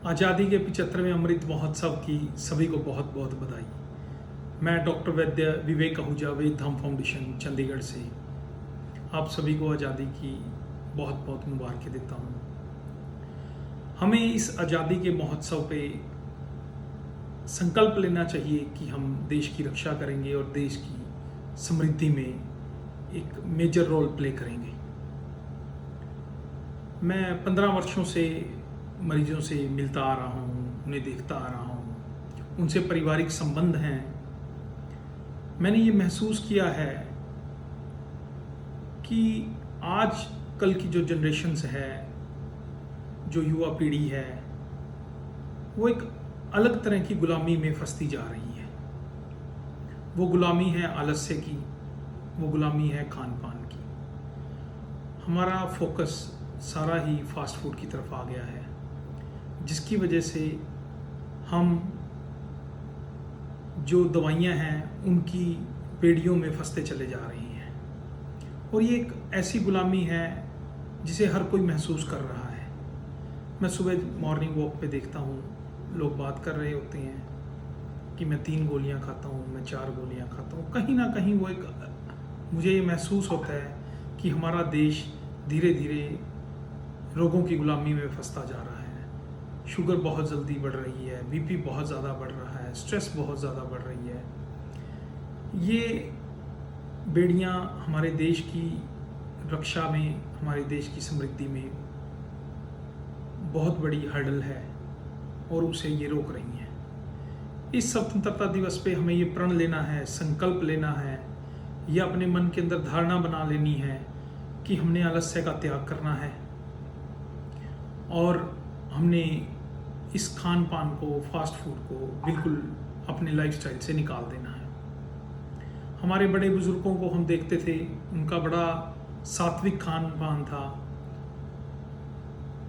आज़ादी के 75वें अमृत महोत्सव की सभी को बहुत बहुत बधाई। मैं डॉक्टर वैद्य विवेक आहूजा वेद धाम फाउंडेशन चंडीगढ़ से आप सभी को आज़ादी की बहुत बहुत मुबारकें देता हूँ। हमें इस आज़ादी के महोत्सव पे संकल्प लेना चाहिए कि हम देश की रक्षा करेंगे और देश की समृद्धि में एक मेजर रोल प्ले करेंगे। मैं 15 वर्षों से मरीजों से मिलता आ रहा हूँ, उन्हें देखता आ रहा हूँ, उनसे पारिवारिक संबंध हैं। मैंने ये महसूस किया है कि आज कल की जो जनरेशन्स है, जो युवा पीढ़ी है, वो एक अलग तरह की गुलामी में फंसती जा रही है। वो गुलामी है आलस्य की, वो गुलामी है खान पान की। हमारा फोकस सारा ही फास्ट फूड की तरफ आ गया है, जिसकी वजह से हम जो दवाइयाँ हैं उनकी बेड़ियों में फंसते चले जा रहे हैं। और ये एक ऐसी गुलामी है जिसे हर कोई महसूस कर रहा है। मैं सुबह मॉर्निंग वॉक पे देखता हूँ, लोग बात कर रहे होते हैं कि मैं 3 गोलियाँ खाता हूँ, मैं 4 गोलियाँ खाता हूँ। कहीं ना कहीं वो एक मुझे ये महसूस होता है कि हमारा देश धीरे धीरे रोगों की गुलामी में फंसता जा रहा है। शुगर बहुत जल्दी बढ़ रही है, बीपी बहुत ज़्यादा बढ़ रहा है, स्ट्रेस बहुत ज़्यादा बढ़ रही है। ये बेड़ियाँ हमारे देश की रक्षा में, हमारे देश की समृद्धि में बहुत बड़ी हर्डल है और उसे ये रोक रही हैं। इस स्वतंत्रता दिवस पे हमें ये प्रण लेना है, संकल्प लेना है, या अपने मन के अंदर धारणा बना लेनी है कि हमने आलस्य का त्याग करना है और हमने इस खान पान को, फास्ट फूड को बिल्कुल अपने लाइफस्टाइल से निकाल देना है। हमारे बड़े बुजुर्गों को हम देखते थे, उनका बड़ा सात्विक खान पान था।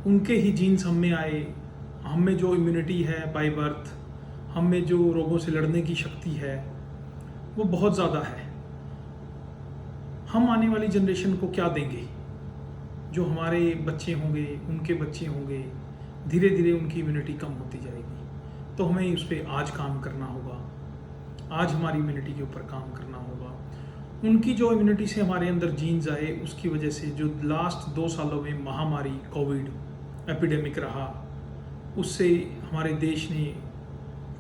उनके ही जीन्स हम में आए। हम में जो इम्यूनिटी है बाय बर्थ, हम में जो रोगों से लड़ने की शक्ति है, वो बहुत ज़्यादा है। हम आने वाली जनरेशन को क्या देंगे? जो हमारे बच्चे होंगे, उनके बच्चे होंगे, धीरे धीरे उनकी इम्यूनिटी कम होती जाएगी। तो हमें उस पर आज काम करना होगा। आज हमारी इम्यूनिटी के ऊपर काम करना होगा। उनकी जो इम्यूनिटी से हमारे अंदर जीन्स आए, उसकी वजह से जो लास्ट 2 सालों में महामारी कोविड एपिडेमिक रहा, उससे हमारे देश ने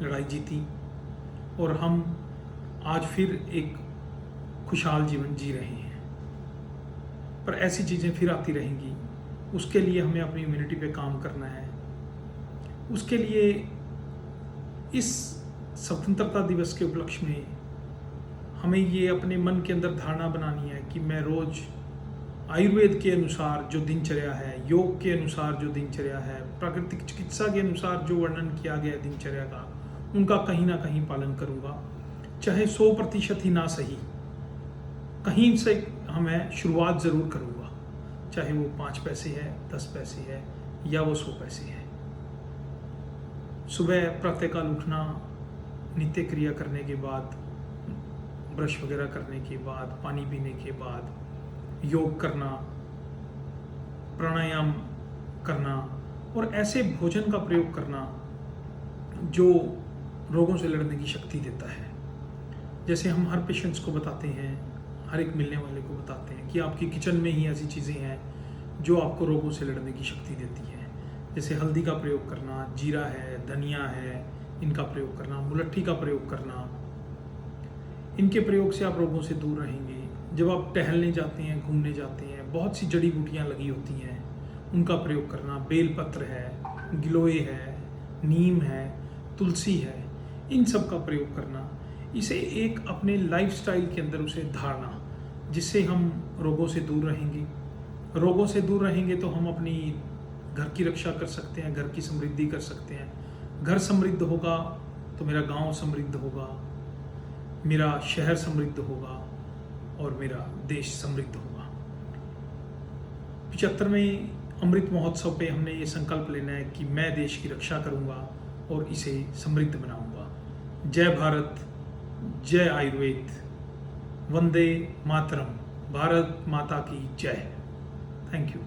लड़ाई जीती और हम आज फिर एक खुशहाल जीवन जी रहे हैं। पर ऐसी चीज़ें फिर आती रहेंगी। उसके लिए हमें अपनी इम्यूनिटी पे काम करना है। उसके लिए इस स्वतंत्रता दिवस के उपलक्ष्य में हमें ये अपने मन के अंदर धारणा बनानी है कि मैं रोज़ आयुर्वेद के अनुसार जो दिनचर्या है, योग के अनुसार जो दिनचर्या है, प्राकृतिक चिकित्सा के अनुसार जो वर्णन किया गया है दिनचर्या का, उनका कहीं ना कहीं पालन करूँगा। चाहे 100% ही ना सही, कहीं से मैं शुरुआत ज़रूर करूँगा। चाहे वो 5 पैसे है, 10 पैसे है, या वो 100 पैसे है। सुबह प्रातःकाल उठना, नित्य क्रिया करने के बाद, ब्रश वगैरह करने के बाद, पानी पीने के बाद योग करना, प्राणायाम करना और ऐसे भोजन का प्रयोग करना जो रोगों से लड़ने की शक्ति देता है। जैसे हम हर पेशेंट्स को बताते हैं, हर एक मिलने वाले को बताते हैं कि आपकी किचन में ही ऐसी चीज़ें हैं जो आपको रोगों से लड़ने की शक्ति देती है। जैसे हल्दी का प्रयोग करना, जीरा है, धनिया है, इनका प्रयोग करना, मुलट्ठी का प्रयोग करना। इनके प्रयोग से आप रोगों से दूर रहेंगे। जब आप टहलने जाते हैं, घूमने जाते हैं, बहुत सी जड़ी बूटियाँ लगी होती हैं, उनका प्रयोग करना। बेलपत्र है, गिलोय है, नीम है, तुलसी है, इन सब का प्रयोग करना। इसे एक अपने लाइफस्टाइल के अंदर उसे धारना, जिससे हम रोगों से दूर रहेंगे। रोगों से दूर रहेंगे तो हम अपनी घर की रक्षा कर सकते हैं, घर की समृद्धि कर सकते हैं। घर समृद्ध होगा तो मेरा गांव समृद्ध होगा, मेरा शहर समृद्ध होगा और मेरा देश समृद्ध होगा। 75वें अमृत महोत्सव पे हमने ये संकल्प लेना है कि मैं देश की रक्षा करूंगा और इसे समृद्ध बनाऊंगा। जय भारत, जय आयुर्वेद, वंदे मातरम, भारत माता की जय। Thank you.